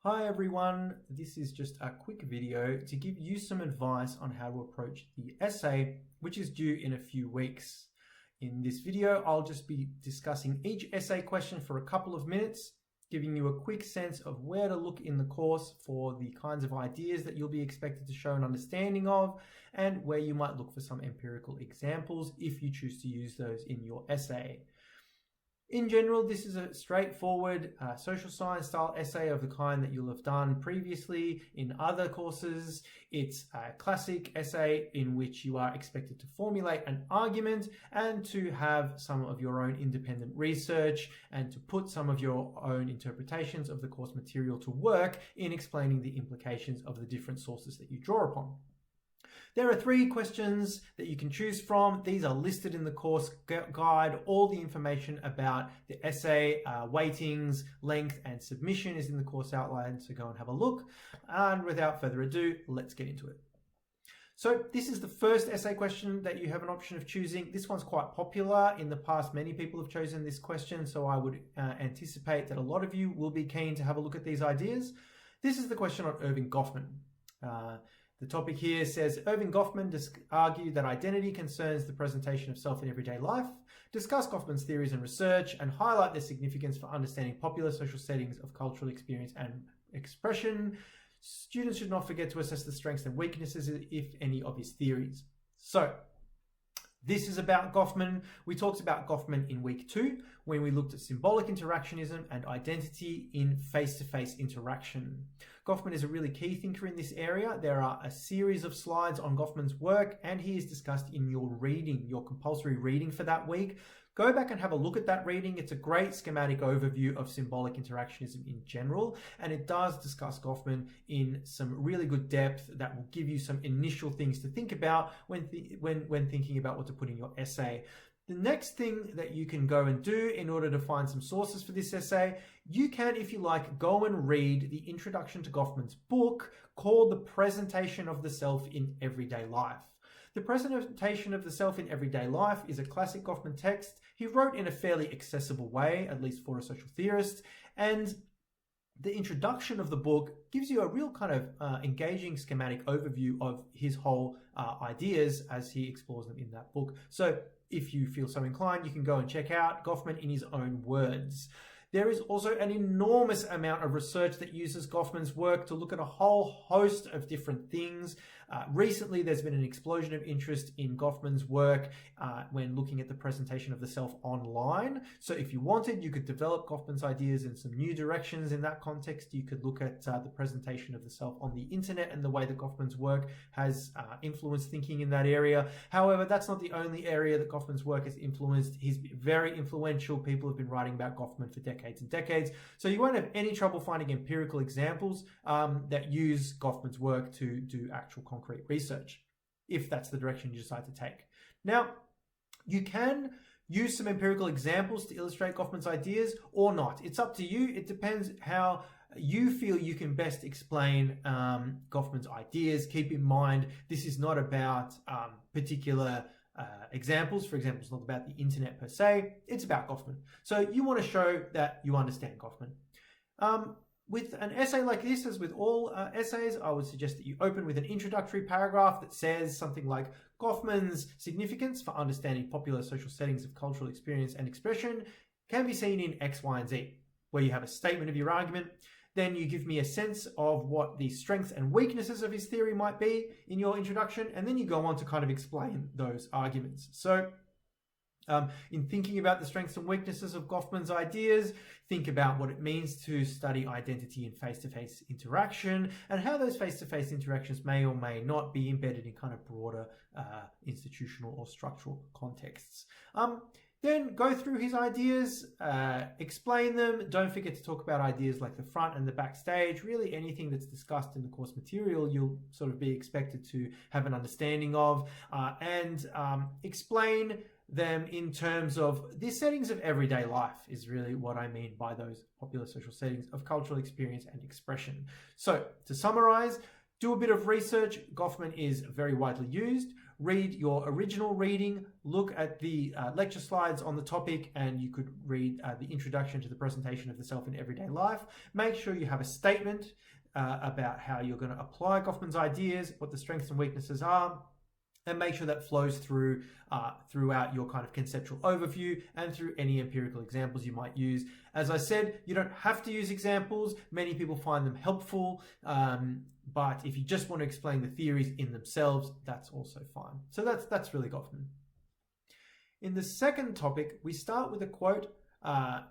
Hi everyone, this is just a quick video to give you some advice on how to approach the essay, which is due in a few weeks. In this video, I'll just be discussing each essay question for a couple of minutes, giving you a quick sense of where to look in the course for the kinds of ideas that you'll be expected to show an understanding of, and where you might look for some empirical examples if you choose to use those in your essay. In general, this is a straightforward social science style essay of the kind that you'll have done previously in other courses. It's a classic essay in which you are expected to formulate an argument and to have some of your own independent research and to put some of your own interpretations of the course material to work in explaining the implications of the different sources that you draw upon. There are 3 questions that you can choose from. These are listed in the course guide. All the information about the essay, weightings, length, and submission is in the course outline, so go and have a look. And without further ado, let's get into it. So this is the first essay question that you have an option of choosing. This one's quite popular. In the past, many people have chosen this question, so I would anticipate that a lot of you will be keen to have a look at these ideas. This is the question on Erving Goffman. The topic here says, Erving Goffman argued that identity concerns the presentation of self in everyday life, discuss Goffman's theories and research, and highlight their significance for understanding popular social settings of cultural experience and expression. Students should not forget to assess the strengths and weaknesses, if any, of his theories. So, this is about Goffman. We talked about Goffman in week 2 when we looked at symbolic interactionism and identity in face-to-face interaction. Goffman is a really key thinker in this area. There are a series of slides on Goffman's work, and he is discussed in your reading, your compulsory reading for that week. Go back and have a look at that reading. It's a great schematic overview of symbolic interactionism in general, and it does discuss Goffman in some really good depth that will give you some initial things to think about when thinking about what to put in your essay. The next thing that you can go and do in order to find some sources for this essay, you can, if you like, go and read the introduction to Goffman's book called The Presentation of the Self in Everyday Life. The Presentation of the Self in Everyday Life is a classic Goffman text. He wrote in a fairly accessible way, at least for a social theorist, and the introduction of the book gives you a real kind of engaging schematic overview of his whole ideas as he explores them in that book. So if you feel so inclined, you can go and check out Goffman in his own words. There is also an enormous amount of research that uses Goffman's work to look at a whole host of different things. Recently, there's been an explosion of interest in Goffman's work when looking at the presentation of the self online. So if you wanted, you could develop Goffman's ideas in some new directions in that context. You could look at the presentation of the self on the internet and the way that Goffman's work has influenced thinking in that area. However, that's not the only area that Goffman's work has influenced. He's very influential. People have been writing about Goffman for decades and decades. So you won't have any trouble finding empirical examples that use Goffman's work to do actual concrete research, if that's the direction you decide to take. Now, you can use some empirical examples to illustrate Goffman's ideas or not. It's up to you. It depends how you feel you can best explain Goffman's ideas. Keep in mind, this is not about particular examples. For example, it's not about the internet per se. It's about Goffman. So you want to show that you understand Goffman. With an essay like this, as with all essays, I would suggest that you open with an introductory paragraph that says something like, Goffman's significance for understanding popular social settings of cultural experience and expression can be seen in X, Y, and Z, where you have a statement of your argument. Then you give me a sense of what the strengths and weaknesses of his theory might be in your introduction, and then you go on to kind of explain those arguments. So in thinking about the strengths and weaknesses of Goffman's ideas, think about what it means to study identity in face-to-face interaction and how those face-to-face interactions may or may not be embedded in kind of broader institutional or structural contexts. Then go through his ideas, explain them. Don't forget to talk about ideas like the front and the backstage. Really anything that's discussed in the course material, you'll sort of be expected to have an understanding of, and explain them in terms of the settings of everyday life is really what I mean by those popular social settings of cultural experience and expression. So to summarize, Do a bit of research. Goffman is very widely used. Read your original reading, look at the lecture slides on the topic, and you could read the introduction to the presentation of the self in everyday life. Make sure you have a statement about how you're going to apply Goffman's ideas, what the strengths and weaknesses are, and make sure that flows through throughout your kind of conceptual overview and through any empirical examples you might use. As I said, you don't have to use examples. Many people find them helpful, but if you just want to explain the theories in themselves, that's also fine. So that's really Goffman. In the second topic, we start with a quote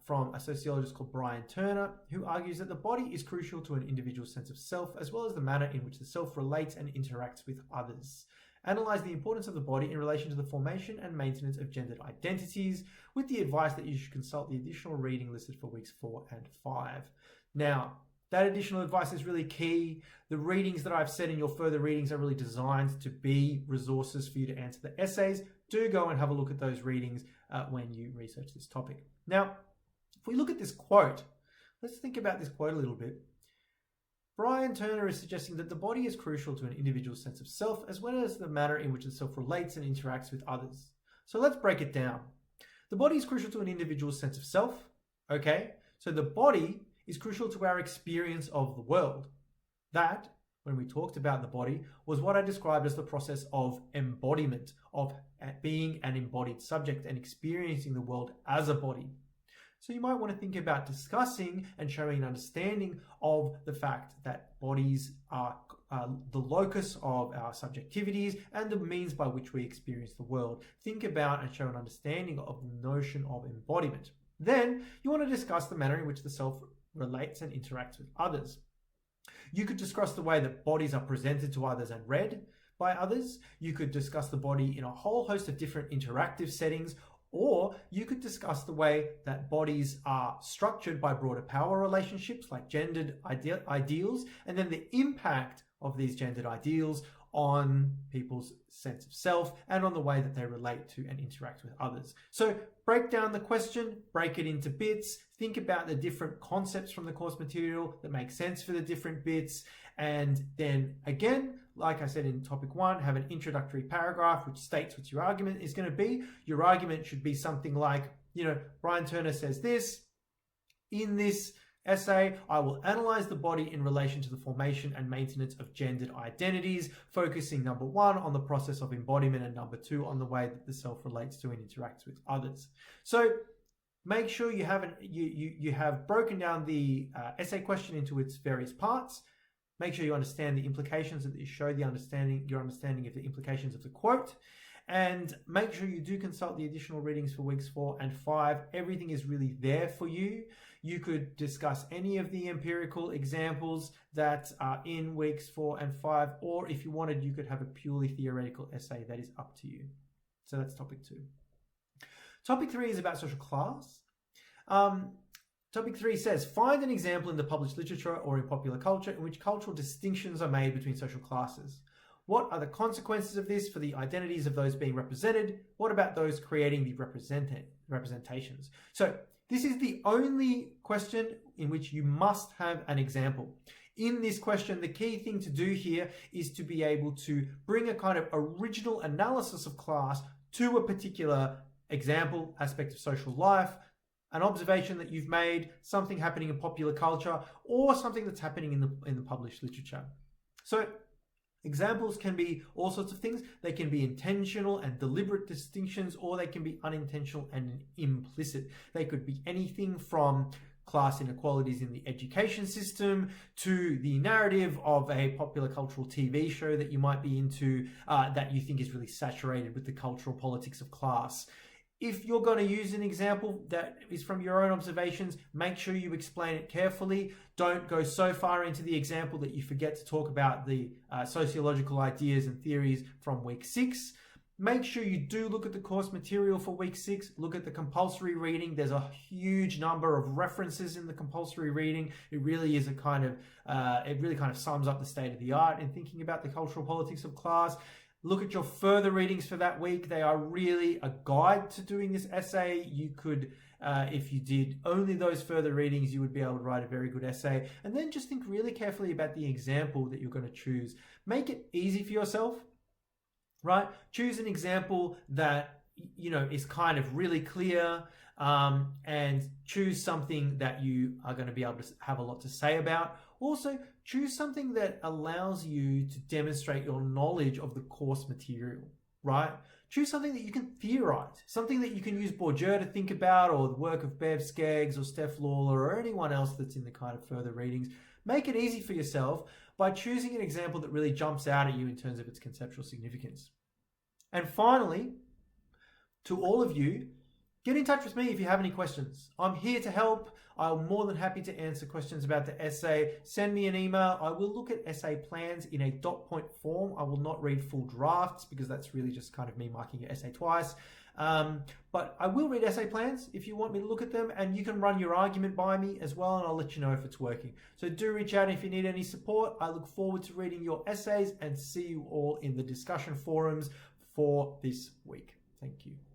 from a sociologist called Brian Turner, who argues that the body is crucial to an individual's sense of self, as well as the manner in which the self relates and interacts with others. Analyze the importance of the body in relation to the formation and maintenance of gendered identities, with the advice that you should consult the additional reading listed for weeks 4 and 5. Now, that additional advice is really key. The readings that I've said in your further readings are really designed to be resources for you to answer the essays. Do go and have a look at those readings when you research this topic. Now, if we look at this quote, let's think about this quote a little bit. Brian Turner is suggesting that the body is crucial to an individual's sense of self, as well as the manner in which the self relates and interacts with others. So let's break it down. The body is crucial to an individual's sense of self. Okay, so the body is crucial to our experience of the world. That, when we talked about the body, was what I described as the process of embodiment, of being an embodied subject and experiencing the world as a body. So you might want to think about discussing and showing an understanding of the fact that bodies are the locus of our subjectivities and the means by which we experience the world. Think about and show an understanding of the notion of embodiment. Then you want to discuss the manner in which the self relates and interacts with others. You could discuss the way that bodies are presented to others and read by others. You could discuss the body in a whole host of different interactive settings, or you could discuss the way that bodies are structured by broader power relationships like gendered ideals, and then the impact of these gendered ideals on people's sense of self and on the way that they relate to and interact with others. So break down the question, break it into bits, think about the different concepts from the course material that make sense for the different bits, and then again, like I said in topic 1, have an introductory paragraph which states what your argument is going to be. Your argument should be something like, Brian Turner says this, in this essay, I will analyze the body in relation to the formation and maintenance of gendered identities, focusing number 1 on the process of embodiment and number 2 on the way that the self relates to and interacts with others. So make sure you have broken down the essay question into its various parts. Make sure you understand the implications, that you show your understanding of the implications of the quote, and make sure you do consult the additional readings for weeks 4 and 5. Everything is really there for you. You could discuss any of the empirical examples that are in weeks 4 and 5, or if you wanted, you could have a purely theoretical essay. That is up to you. So that's topic 2. Topic 3 is about social class. Topic 3 says, find an example in the published literature or in popular culture in which cultural distinctions are made between social classes. What are the consequences of this for the identities of those being represented? What about those creating the representations? So this is the only question in which you must have an example. In this question, the key thing to do here is to be able to bring a kind of original analysis of class to a particular example, aspect of social life, an observation that you've made, something happening in popular culture, or something that's happening in the published literature. So examples can be all sorts of things. They can be intentional and deliberate distinctions, or they can be unintentional and implicit. They could be anything from class inequalities in the education system to the narrative of a popular cultural TV show that you might be into that you think is really saturated with the cultural politics of class. If you're going to use an example that is from your own observations, make sure you explain it carefully. Don't go so far into the example that you forget to talk about the sociological ideas and theories from week 6. Make sure you do look at the course material for week 6. Look at the compulsory reading. There's a huge number of references in the compulsory reading. It really is it really kind of sums up the state of the art in thinking about the cultural politics of class. Look at your further readings for that week. They are really a guide to doing this essay. You could If you did only those further readings, you would be able to write a very good essay. And then just think really carefully about the example that you're going to choose. Make it easy for yourself, right? Choose an example that, you know, is kind of really clear, and choose something that you are going to be able to have a lot to say about. Also, choose something that allows you to demonstrate your knowledge of the course material, right? Choose something that you can theorize, something that you can use Bourdieu to think about, or the work of Bev Skeggs or Steph Lawler or anyone else that's in the kind of further readings. Make it easy for yourself by choosing an example that really jumps out at you in terms of its conceptual significance. And finally, to all of you, get in touch with me if you have any questions. I'm here to help. I'm more than happy to answer questions about the essay. Send me an email. I will look at essay plans in a dot point form. I will not read full drafts because that's really just kind of me marking your essay twice. But I will read essay plans if you want me to look at them, and you can run your argument by me as well, and I'll let you know if it's working. So do reach out if you need any support. I look forward to reading your essays and see you all in the discussion forums for this week. Thank you.